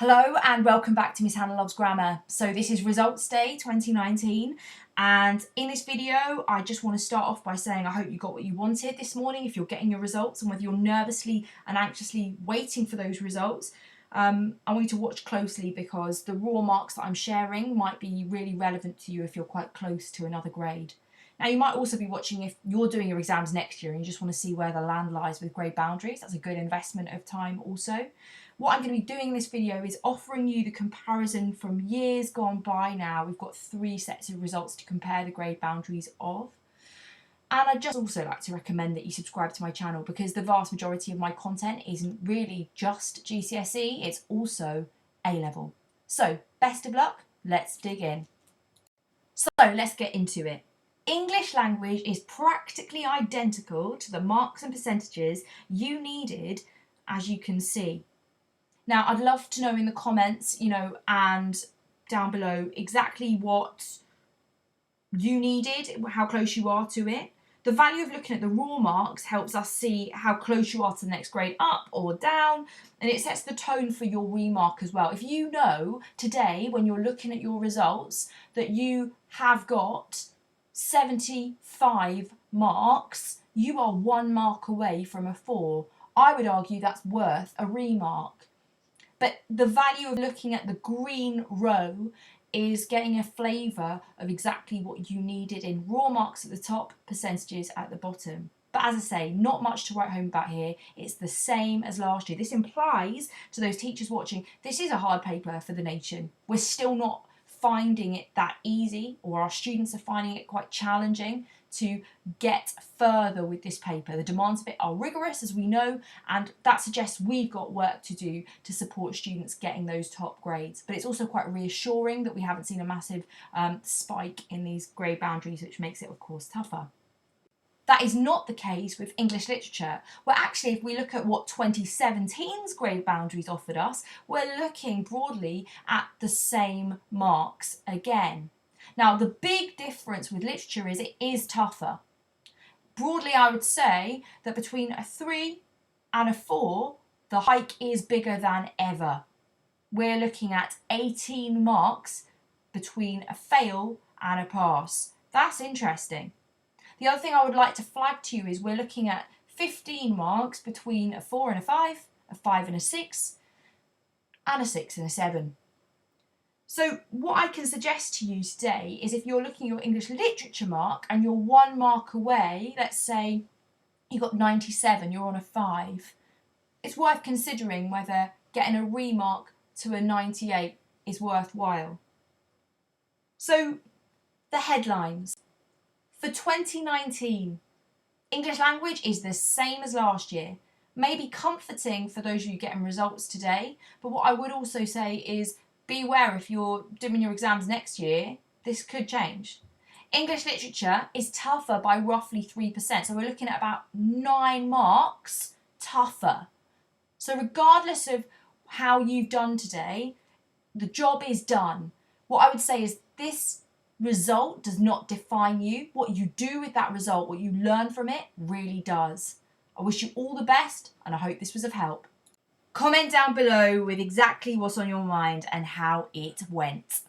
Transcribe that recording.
Hello and welcome back to Miss Hannah Loves Grammar. So this is Results Day 2019, and in this video I just want to start off by saying I hope you got what you wanted this morning if you're getting your results, and whether you're nervously and anxiously waiting for those results. I want you to watch closely because the raw marks that I'm sharing might be really relevant to you if you're quite close to another grade. Now you might also be watching if you're doing your exams next year and you just want to see where the land lies with grade boundaries. That's a good investment of time also. What I'm going to be doing in this video is offering you the comparison from years gone by now. We've got 3 sets of results to compare the grade boundaries of. And I'd just also like to recommend that you subscribe to my channel because the vast majority of my content isn't really just GCSE, it's also A-level. So, best of luck, let's dig in. So, let's get into it. English language is practically identical to the marks and percentages you needed, as you can see. Now, I'd love to know in the comments, and down below exactly what you needed, how close you are to it. The value of looking at the raw marks helps us see how close you are to the next grade up or down, and it sets the tone for your remark as well. If you know today when you're looking at your results that you have got 75 marks, you are 1 mark away from a 4. I would argue that's worth a remark. But the value of looking at the green row is getting a flavour of exactly what you needed in raw marks at the top, percentages at the bottom. But as I say, not much to write home about here. It's the same as last year. This implies to those teachers watching, this is a hard paper for the nation. We're still not finding it that easy, or our students are finding it quite challenging to get further with this paper. The demands of it are rigorous, as we know, and that suggests we've got work to do to support students getting those top grades. But it's also quite reassuring that we haven't seen a massive spike in these grade boundaries, which makes it, of course, tougher. That is not the case with English literature, where actually if we look at what 2017's grade boundaries offered us, we're looking broadly at the same marks again. Now, the big difference with literature is it is tougher. Broadly, I would say that between a 3 and a 4, the hike is bigger than ever. We're looking at 18 marks between a fail and a pass. That's interesting. The other thing I would like to flag to you is we're looking at 15 marks between a 4 and a 5 and a 6, and a 6 and a 7. So what I can suggest to you today is if you're looking at your English literature mark and you're 1 mark away, let's say you got 97, you're on a 5, it's worth considering whether getting a remark to a 98 is worthwhile. So the headlines. For 2019, English language is the same as last year. Maybe comforting for those of you getting results today, but what I would also say is beware if you're doing your exams next year, this could change. English literature is tougher by roughly 3%, so we're looking at about 9 marks tougher. So regardless of how you've done today, the job is done. What I would say is this result does not define you. What you do with that result, what you learn from it, really does. I wish you all the best, and I hope this was of help. Comment down below with exactly what's on your mind and how it went.